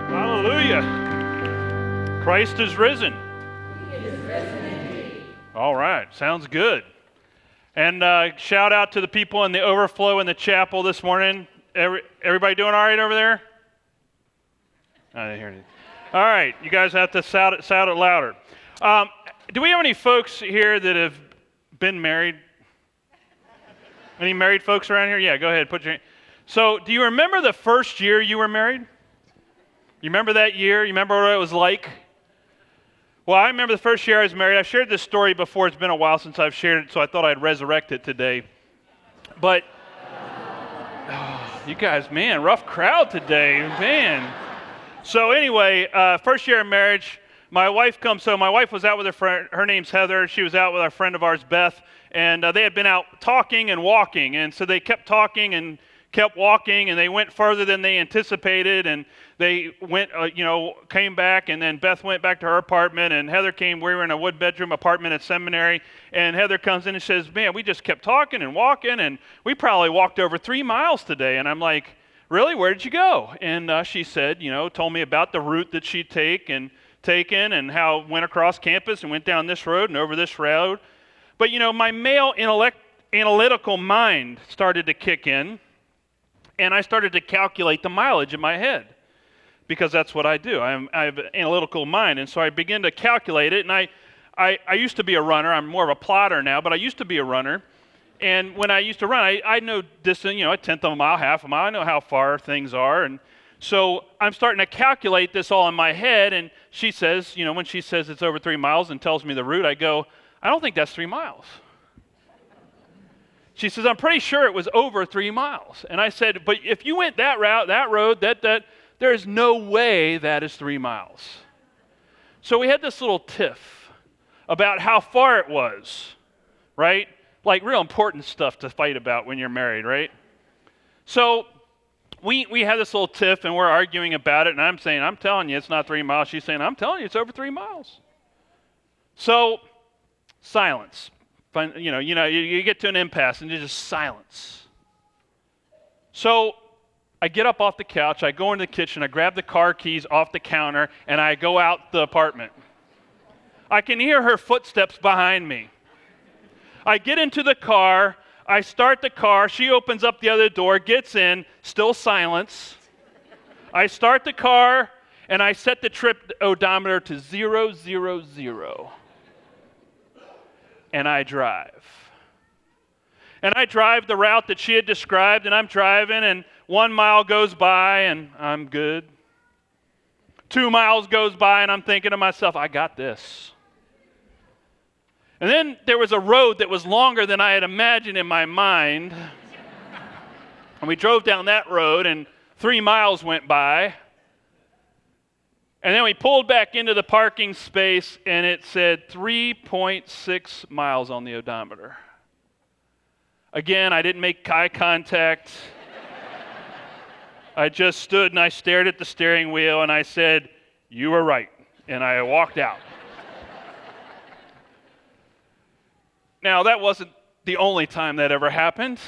Hallelujah. Christ is risen. He is risen indeed. All right, sounds good. And shout out to the people in the overflow in the chapel this morning. Everybody doing all right over there? I didn't hear anything. All right, you guys have to shout it louder. Do we have any folks here that have been married? Any married folks around here? Yeah, go ahead. So, do you remember the first year you were married? You remember that year? You remember what it was like? Well, I remember the first year I was married. I've shared this story before. It's been a while since I've shared it, so I thought I'd resurrect it today. But, you guys, man, rough crowd today, man. So anyway, first year of marriage, my wife comes home. My wife was out with her friend. Her name's Heather. She was out with a friend of ours, Beth, and they had been out talking and walking. And so they kept talking and kept walking, and they went further than they anticipated, and they went, came back, and then Beth went back to her apartment, and Heather came. We were in a one-bedroom apartment at seminary, and Heather comes in and says, man, we just kept talking and walking, and we probably walked over 3 miles today. And I'm like, really? Where did you go? And she said, told me about the route that she'd taken and how went across campus and went down this road and over this road. But, my male analytical mind started to kick in, and I started to calculate the mileage in my head, because that's what I do. I have an analytical mind, and so I began to calculate it. And I used to be a runner. I'm more of a plotter now, but I used to be a runner. And when I used to run, I know distance, a tenth of a mile, half a mile. I know how far things are. And so I'm starting to calculate this all in my head. And she says, when she says it's over 3 miles and tells me the route, I go, I don't think that's 3 miles. She says, I'm pretty sure it was over 3 miles. And I said, but if you went that route, that road, there is no way that is 3 miles. So we had this little tiff about how far it was, right? Like real important stuff to fight about when you're married, right? So we had this little tiff, and we're arguing about it, and I'm saying, I'm telling you it's not 3 miles. She's saying, I'm telling you it's over 3 miles. So silence. You get to an impasse, and there's just silence. So I get up off the couch, I go into the kitchen, I grab the car keys off the counter, and I go out the apartment. I can hear her footsteps behind me. I get into the car, I start the car, she opens up the other door, gets in, still silence. I start the car, and I set the trip odometer to 000. And I drive. And I drive the route that she had described, and I'm driving, and 1 mile goes by, and I'm good. 2 miles goes by, and I'm thinking to myself, I got this. And then there was a road that was longer than I had imagined in my mind. And we drove down that road, and 3 miles went by. And then we pulled back into the parking space, and it said 3.6 miles on the odometer. Again, I didn't make eye contact. I just stood and I stared at the steering wheel, and I said, you were right. And I walked out. Now, that wasn't the only time that ever happened.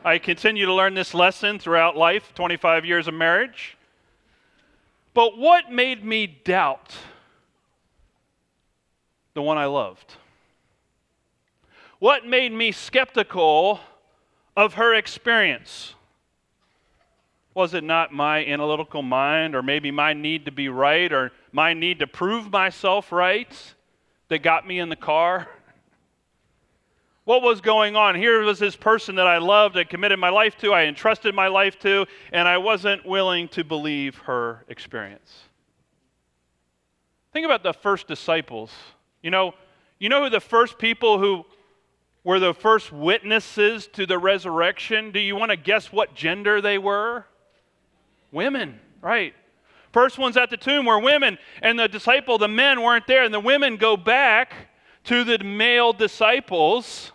I continue to learn this lesson throughout life, 25 years of marriage. But what made me doubt the one I loved? What made me skeptical of her experience? Was it not my analytical mind, or maybe my need to be right, or my need to prove myself right that got me in the car? What was going on? Here was this person that I loved, I committed my life to, I entrusted my life to, and I wasn't willing to believe her experience. Think about the first disciples. You know who the first people who were the first witnesses to the resurrection? Do you want to guess what gender they were? Women, right. First ones at the tomb were women, and the men weren't there, and the women go back to the male disciples,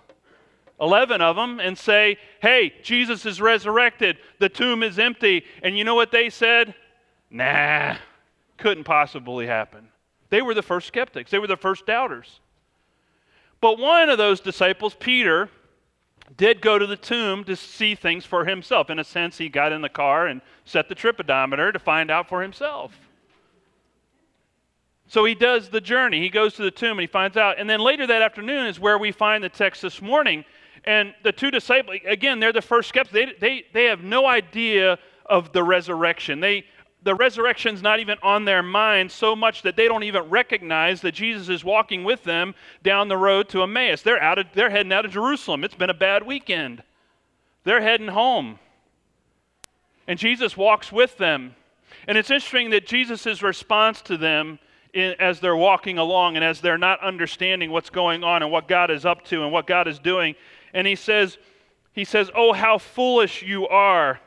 11 of them, and say, hey, Jesus is resurrected, the tomb is empty. And you know what they said? Nah, couldn't possibly happen. They were the first skeptics. They were the first doubters. But one of those disciples, Peter, did go to the tomb to see things for himself. In a sense, he got in the car and set the tripodometer to find out for himself. So he does the journey. He goes to the tomb and he finds out. And then later that afternoon is where we find the text this morning. And the two disciples, again, they're the first skeptics. They have no idea of the resurrection. The resurrection's not even on their mind so much that they don't even recognize that Jesus is walking with them down the road to Emmaus. They're heading out of Jerusalem. It's been a bad weekend. They're heading home. And Jesus walks with them. And it's interesting that Jesus' response to them as they're walking along and as they're not understanding what's going on and what God is up to and what God is doing. And he says, "Oh, how foolish you are,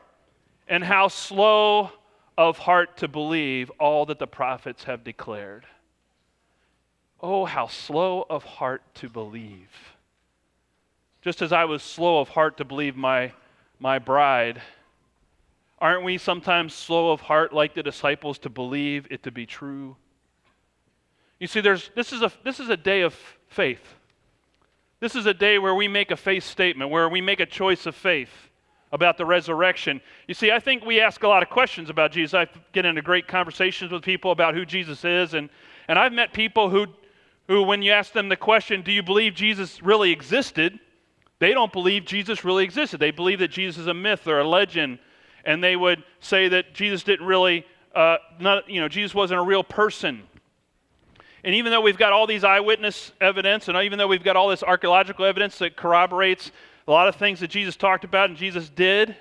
and how slow of heart to believe all that the prophets have declared." Oh, how slow of heart to believe. Just as I was slow of heart to believe my bride, aren't we sometimes slow of heart like the disciples to believe it to be true? You see, this is a day of faith. This is a day where we make a faith statement, where we make a choice of faith about the resurrection. You see, I think we ask a lot of questions about Jesus. I get into great conversations with people about who Jesus is, and I've met people who when you ask them the question, do you believe Jesus really existed? They don't believe Jesus really existed. They believe that Jesus is a myth or a legend, and they would say that Jesus didn't really, Jesus wasn't a real person. And even though we've got all these eyewitness evidence, and even though we've got all this archaeological evidence that corroborates a lot of things that Jesus talked about and Jesus did,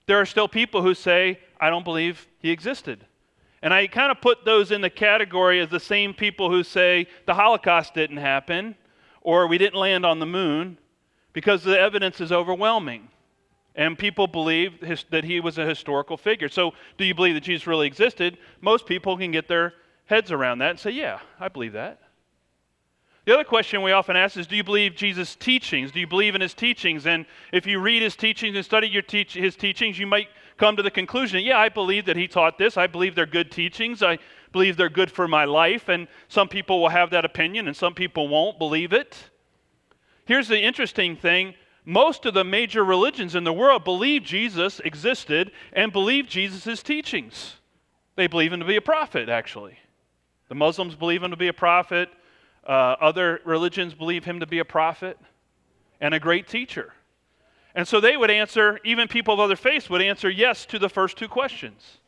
there are still people who say, I don't believe he existed. And I kind of put those in the category as the same people who say the Holocaust didn't happen or we didn't land on the moon, because the evidence is overwhelming. And people believe that he was a historical figure. So do you believe that Jesus really existed? Most people can get their heads around that and say, yeah, I believe that. The other question we often ask is, do you believe Jesus' teachings? Do you believe in his teachings? And if you read his teachings and study his teachings, you might come to the conclusion, yeah, I believe that he taught this. I believe they're good teachings. I believe they're good for my life. And some people will have that opinion and some people won't believe it. Here's the interesting thing. Most of the major religions in the world believe Jesus existed and believe Jesus' teachings. They believe him to be a prophet, actually. The Muslims believe him to be a prophet. Other religions believe him to be a prophet and a great teacher. And so they would answer, even people of other faiths would answer yes to the first two questions.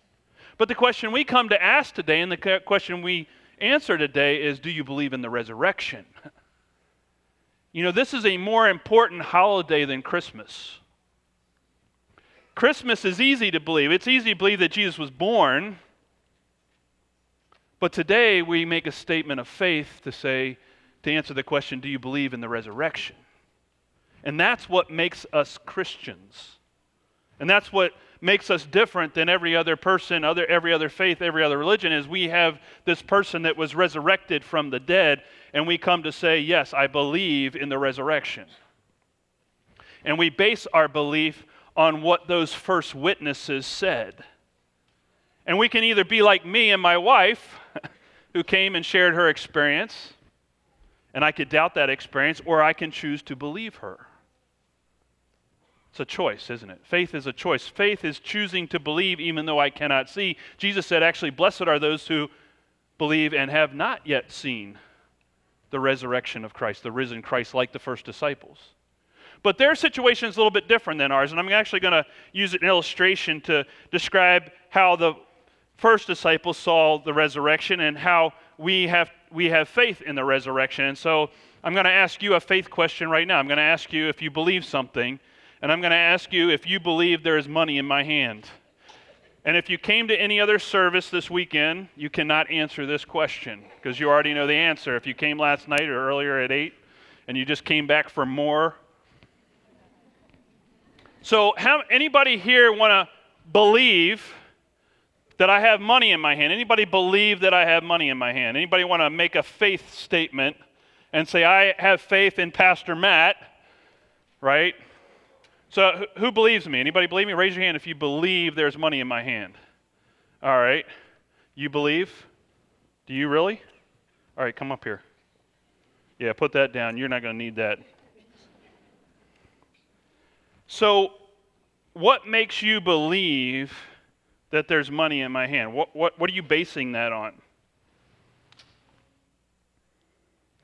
But the question we come to ask today, and the question we answer today is, do you believe in the resurrection? You know, this is a more important holiday than Christmas. Christmas is easy to believe. It's easy to believe that Jesus was born. But today we make a statement of faith to answer the question, do you believe in the resurrection? And that's what makes us Christians. And that's what makes us different than every other person, every other faith, every other religion, is we have this person that was resurrected from the dead, and we come to say, yes, I believe in the resurrection. And we base our belief on what those first witnesses said. And we can either be like me and my wife, who came and shared her experience, and I could doubt that experience, or I can choose to believe her. It's a choice, isn't it? Faith is a choice. Faith is choosing to believe even though I cannot see. Jesus said, actually, blessed are those who believe and have not yet seen the resurrection of Christ, the risen Christ, like the first disciples. But their situation is a little bit different than ours, and I'm actually going to use an illustration to describe how the first disciples saw the resurrection and how we have faith in the resurrection. And so I'm going to ask you a faith question right now. I'm going to ask you if you believe something, and I'm going to ask you if you believe there is money in my hand. And if you came to any other service this weekend, you cannot answer this question because you already know the answer. If you came last night or earlier at 8 and you just came back for more. So anybody here want to believe that I have money in my hand? Anybody believe that I have money in my hand? Anybody want to make a faith statement and say, I have faith in Pastor Matt, right? So who believes me? Anybody believe me? Raise your hand if you believe there's money in my hand. All right. You believe? Do you really? All right, come up here. Yeah, put that down. You're not going to need that. So, what makes you believe that there's money in my hand? What are you basing that on?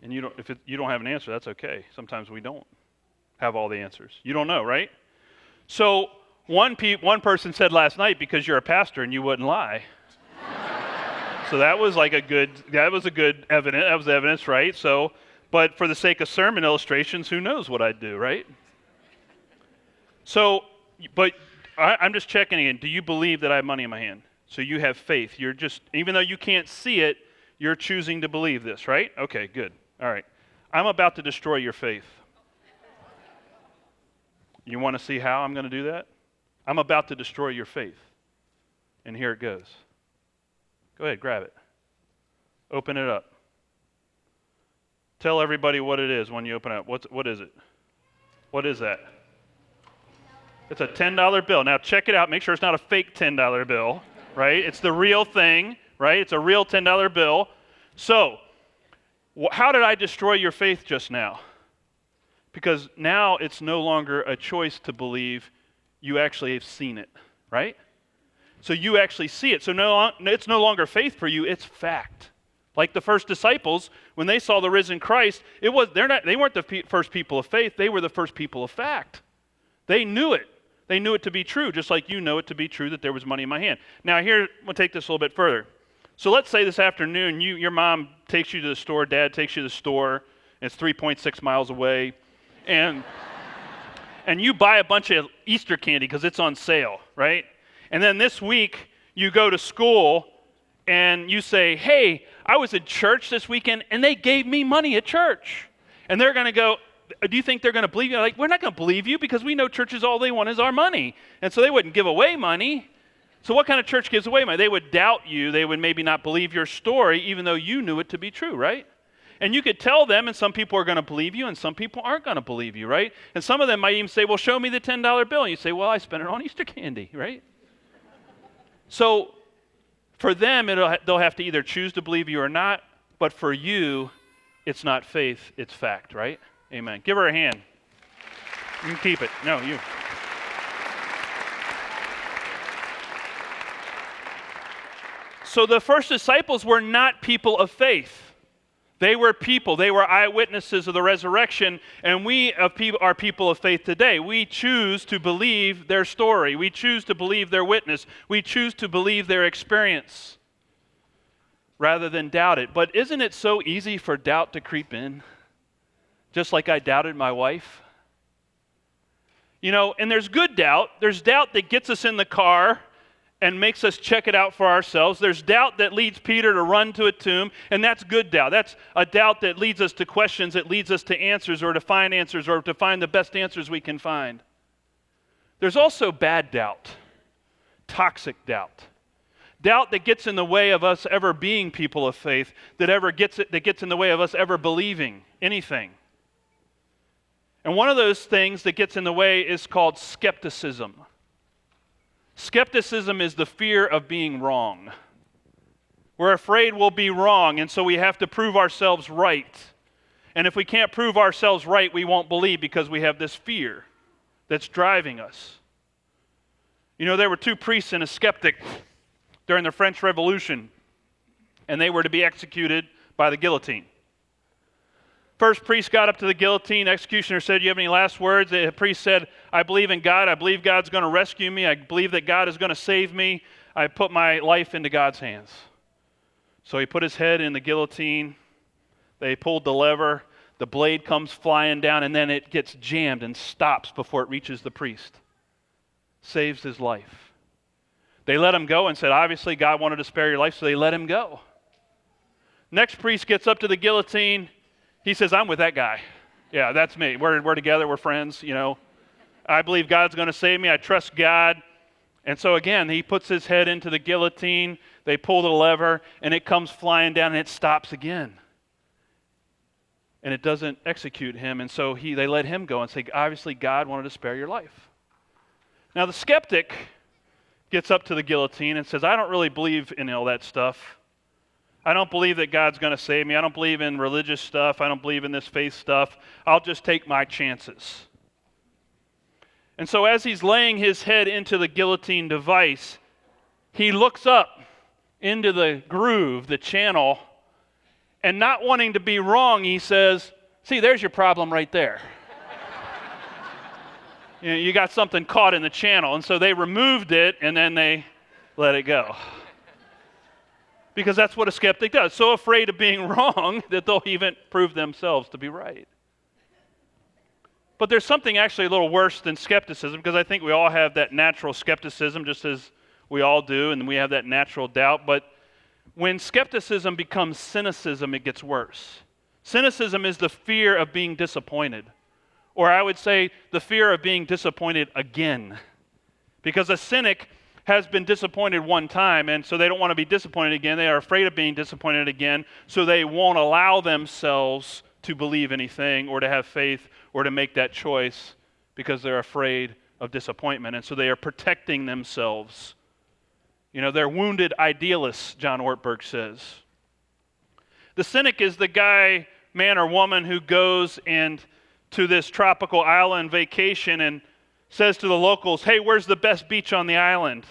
And if you don't have an answer, that's okay. Sometimes we don't have all the answers. You don't know, right? So one person said last night, because you're a pastor and you wouldn't lie. So that was evidence, right? So, but for the sake of sermon illustrations, who knows what I'd do, right? So, but I'm just checking again. Do you believe that I have money in my hand? So you have faith. You're just, even though you can't see it, you're choosing to believe this, right? Okay, good. All right. I'm about to destroy your faith. You want to see how I'm going to do that? I'm about to destroy your faith. And here it goes. Go ahead, grab it. Open it up. Tell everybody what it is when you open it up. What is it? What is that? It's a $10 bill. Now check it out. Make sure it's not a fake $10 bill, right? It's the real thing, right? It's a real $10 bill. So, how did I destroy your faith just now? Because now it's no longer a choice to believe. You actually have seen it, right? So you actually see it. So it's no longer faith for you, it's fact. Like the first disciples, when they saw the risen Christ, they weren't the first people of faith, they were the first people of fact. They knew it. They knew it to be true, just like you know it to be true that there was money in my hand. Now here, we'll take this a little bit further. So let's say this afternoon, your mom takes you to the store, dad takes you to the store, and it's 3.6 miles away, and you buy a bunch of Easter candy because it's on sale, right? And then this week, you go to school, and you say, hey, I was at church this weekend, and they gave me money at church. And they're going to go, do you think they're going to believe you? Like, we're not going to believe you because we know churches, all they want is our money. And so they wouldn't give away money. So what kind of church gives away money? They would doubt you. They would maybe not believe your story, even though you knew it to be true, right? And you could tell them, and some people are going to believe you, and some people aren't going to believe you, right? And some of them might even say, well, show me the $10 bill. And you say, well, I spent it on Easter candy, right? So for them, they'll have to either choose to believe you or not, but for you, it's not faith, it's fact, right? Amen. Give her a hand. You can keep it. No, you. So the first disciples were not people of faith. They were people. They were eyewitnesses of the resurrection, and we are people of faith today. We choose to believe their story. We choose to believe their witness. We choose to believe their experience rather than doubt it. But isn't it so easy for doubt to creep in? Just like I doubted my wife. You know, and there's good doubt. There's doubt that gets us in the car and makes us check it out for ourselves. There's doubt that leads Peter to run to a tomb, and that's good doubt. That's a doubt that leads us to questions, that leads us to answers or to find the best answers we can find. There's also bad doubt, toxic doubt. Doubt that gets in the way of us ever being people of faith, that gets in the way of us ever believing anything. And one of those things that gets in the way is called skepticism. Skepticism is the fear of being wrong. We're afraid we'll be wrong, and so we have to prove ourselves right. And if we can't prove ourselves right, we won't believe because we have this fear that's driving us. You know, there were two priests and a skeptic during the French Revolution, and they were to be executed by the guillotine. First priest got up to the guillotine. Executioner said, you have any last words? The priest said, I believe in God. I believe God's going to rescue me. I believe that God is going to save me. I put my life into God's hands. So he put his head in the guillotine. They pulled the lever. The blade comes flying down, and then it gets jammed and stops before it reaches the priest. Saves his life. They let him go and said, obviously God wanted to spare your life, so they let him go. Next priest gets up to the guillotine. He says, I'm with that guy. Yeah, that's me. We're together. We're friends, you know. I believe God's going to save me. I trust God. And so again, he puts his head into the guillotine. They pull the lever, and it comes flying down, and it stops again. And it doesn't execute him. And so they let him go and say, obviously God wanted to spare your life. Now the skeptic gets up to the guillotine and says, I don't really believe in all that stuff. I don't believe that God's going to save me. I don't believe in religious stuff. I don't believe in this faith stuff. I'll just take my chances. And so as he's laying his head into the guillotine device, he looks up into the groove, the channel, and not wanting to be wrong, he says, "See, there's your problem right there." You got something caught in the channel. And so they removed it, and then they let it go. Because that's what a skeptic does. So afraid of being wrong that they'll even prove themselves to be right. But there's something actually a little worse than skepticism, because I think we all have that natural skepticism, just as we all do, and we have that natural doubt. But when skepticism becomes cynicism, it gets worse. Cynicism is the fear of being disappointed. Or I would say the fear of being disappointed again. Because a cynic has been disappointed one time, and so they don't want to be disappointed again. They are afraid of being disappointed again, so they won't allow themselves to believe anything or to have faith or to make that choice because they're afraid of disappointment. And so they are protecting themselves. You know, they're wounded idealists, John Ortberg says. The cynic is the guy, man or woman, who goes and to this tropical island vacation and says to the locals, "Hey, where's the best beach on the island?"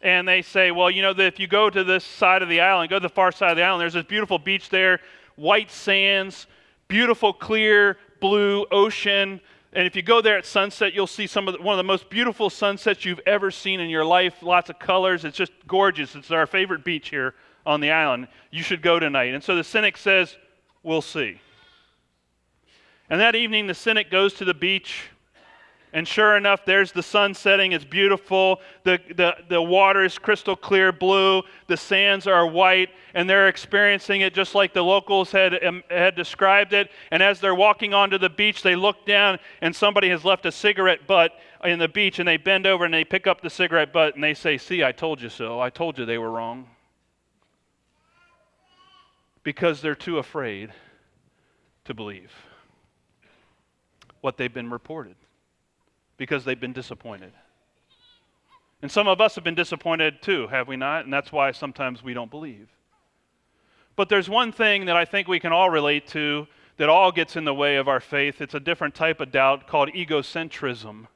And they say, "Well, you know, if you go to this side of the island, go to the far side of the island, there's this beautiful beach there, white sands, beautiful clear blue ocean, and if you go there at sunset, you'll see one of the most beautiful sunsets you've ever seen in your life, lots of colors. It's just gorgeous. It's our favorite beach here on the island. You should go tonight." And so the cynic says, "We'll see." And that evening, the cynic goes to the beach, and sure enough, there's the sun setting. It's beautiful. The water is crystal clear blue. The sands are white, and they're experiencing it just like the locals had described it. And as they're walking onto the beach, they look down, and somebody has left a cigarette butt in the beach, and they bend over and they pick up the cigarette butt, and they say, "See, I told you so. I told you they were wrong." Because they're too afraid to believe what they've been reported, because they've been disappointed. And some of us have been disappointed too, have we not? And that's why sometimes we don't believe. But there's one thing that I think we can all relate to that all gets in the way of our faith. It's a different type of doubt called egocentrism.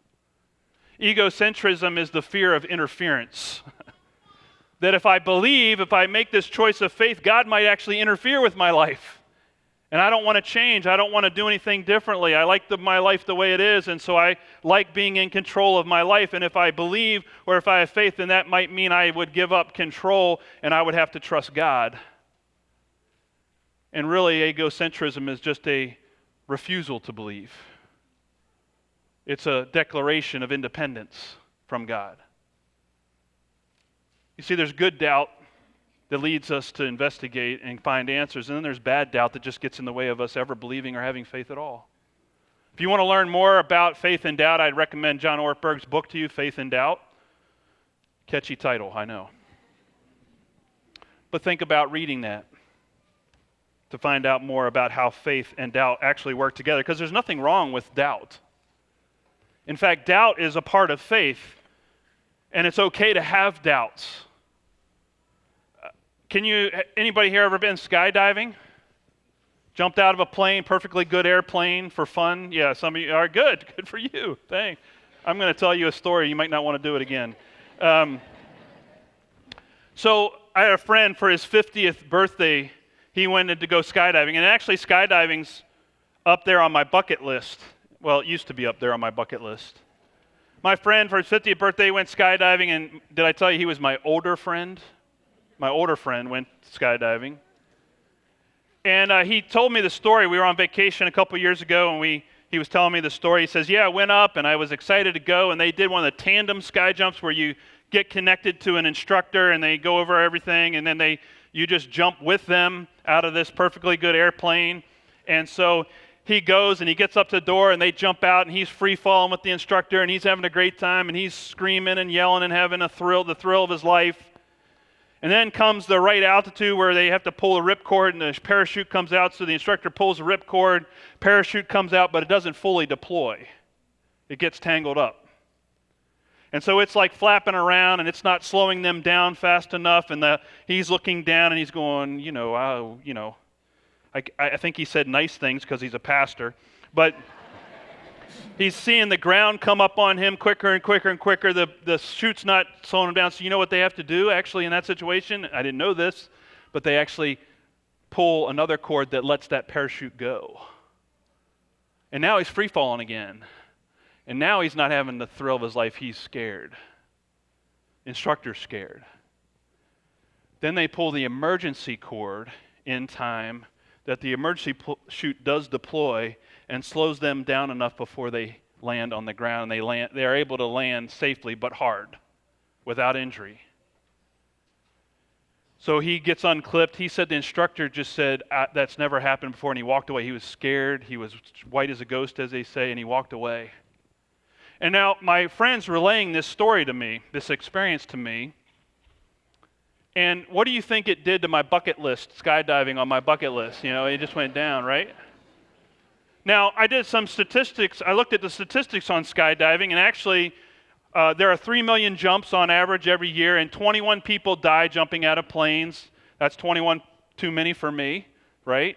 Egocentrism is the fear of interference. That if I believe, if I make this choice of faith, God might actually interfere with my life. And I don't want to change. I don't want to do anything differently. I like my life the way it is, and so I like being in control of my life. And if I believe or if I have faith, then that might mean I would give up control and I would have to trust God. And really, egocentrism is just a refusal to believe. It's a declaration of independence from God. You see, there's good doubt that leads us to investigate and find answers. And then there's bad doubt that just gets in the way of us ever believing or having faith at all. If you want to learn more about faith and doubt, I'd recommend John Ortberg's book to you, Faith and Doubt. Catchy title, I know. But think about reading that to find out more about how faith and doubt actually work together, because there's nothing wrong with doubt. In fact, doubt is a part of faith, and it's okay to have doubts. Anybody here ever been skydiving? Jumped out of a plane, perfectly good airplane for fun? Yeah, some of you are. Good for you. Thanks. I'm going to tell you a story. You might not want to do it again. So I had a friend for his 50th birthday. He wanted to go skydiving. And actually, skydiving's up there on my bucket list. Well, it used to be up there on my bucket list. My friend for his 50th birthday went skydiving, and did I tell you he was my older friend? My older friend went skydiving. And he told me the story. We were on vacation a couple years ago, and he was telling me the story. He says, "Yeah, I went up, and I was excited to go, and they did one of the tandem sky jumps where you get connected to an instructor, and they go over everything, and then you just jump with them out of this perfectly good airplane." And so he goes, and he gets up to the door, and they jump out, and he's free-falling with the instructor, and he's having a great time, and he's screaming and yelling and having the thrill of his life. And then comes the right altitude where they have to pull a ripcord, and the parachute comes out, so the instructor pulls the ripcord, parachute comes out, but it doesn't fully deploy. It gets tangled up. And so it's like flapping around, and it's not slowing them down fast enough, and he's looking down, and he's going, I think he said nice things because he's a pastor, but He's seeing the ground come up on him quicker and quicker and quicker. The chute's not slowing him down. So you know what they have to do actually in that situation? I didn't know this, but they actually pull another cord that lets that parachute go. And now he's free falling again. And now he's not having the thrill of his life. He's scared. Instructor's scared. Then they pull the emergency cord in time that the emergency chute does deploy and slows them down enough before they land on the ground. And they are able to land safely but hard, without injury. So he gets unclipped. He said the instructor just said, that's never happened before, and he walked away. He was scared. He was white as a ghost, as they say, and he walked away. And now my friend's relaying this story to me, this experience to me. And what do you think it did to my bucket list, skydiving on my bucket list? You know, it just went down, right? Now, I did some statistics. I looked at the statistics on skydiving, and actually, there are 3 million jumps on average every year, and 21 people die jumping out of planes. That's 21 too many for me, right?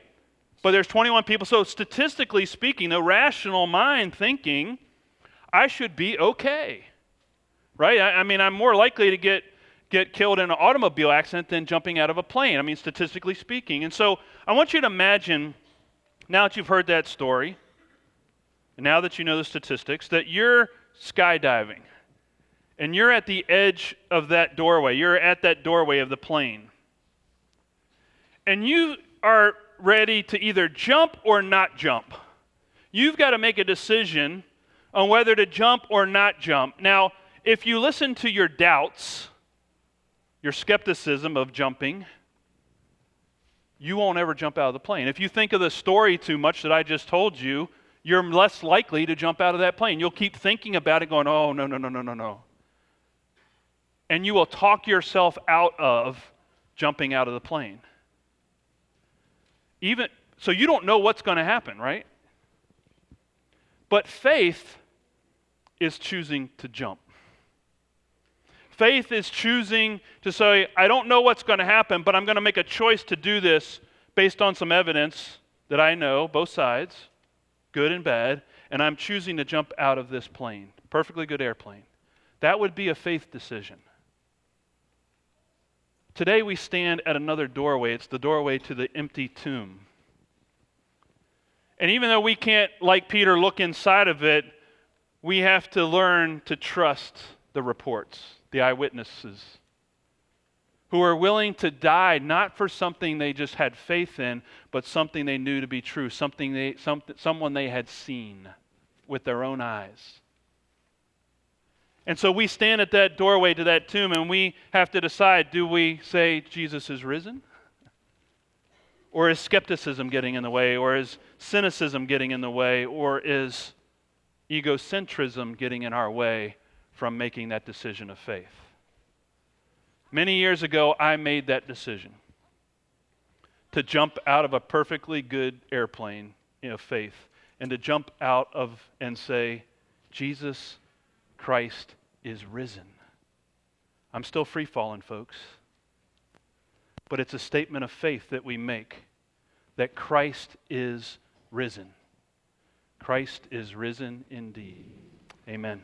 But there's 21 people. So statistically speaking, the rational mind thinking, I should be okay, right? I mean, I'm more likely to get killed in an automobile accident than jumping out of a plane. I mean, statistically speaking. And so I want you to imagine, now that you've heard that story, and now that you know the statistics, that you're skydiving. And you're at the edge of that doorway. You're at that doorway of the plane. And you are ready to either jump or not jump. You've got to make a decision on whether to jump or not jump. Now, if you listen to your doubts, your skepticism of jumping, you won't ever jump out of the plane. If you think of the story too much that I just told you, you're less likely to jump out of that plane. You'll keep thinking about it going, oh, no. And you will talk yourself out of jumping out of the plane. So you don't know what's going to happen, right? But faith is choosing to jump. Faith is choosing to say, I don't know what's going to happen, but I'm going to make a choice to do this based on some evidence that I know, both sides, good and bad, and I'm choosing to jump out of this plane, perfectly good airplane. That would be a faith decision. Today we stand at another doorway. It's the doorway to the empty tomb. And even though we can't, like Peter, look inside of it, we have to learn to trust the reports, the eyewitnesses, who are willing to die not for something they just had faith in, but something they knew to be true, someone they had seen with their own eyes. And so we stand at that doorway to that tomb, and we have to decide, do we say Jesus is risen? Or is skepticism getting in the way? Or is cynicism getting in the way? Or is egocentrism getting in our way from making that decision of faith? Many years ago, I made that decision to jump out of a perfectly good airplane of faith and to jump out of and say, Jesus Christ is risen. I'm still free falling, folks. But it's a statement of faith that we make that Christ is risen. Christ is risen indeed. Amen.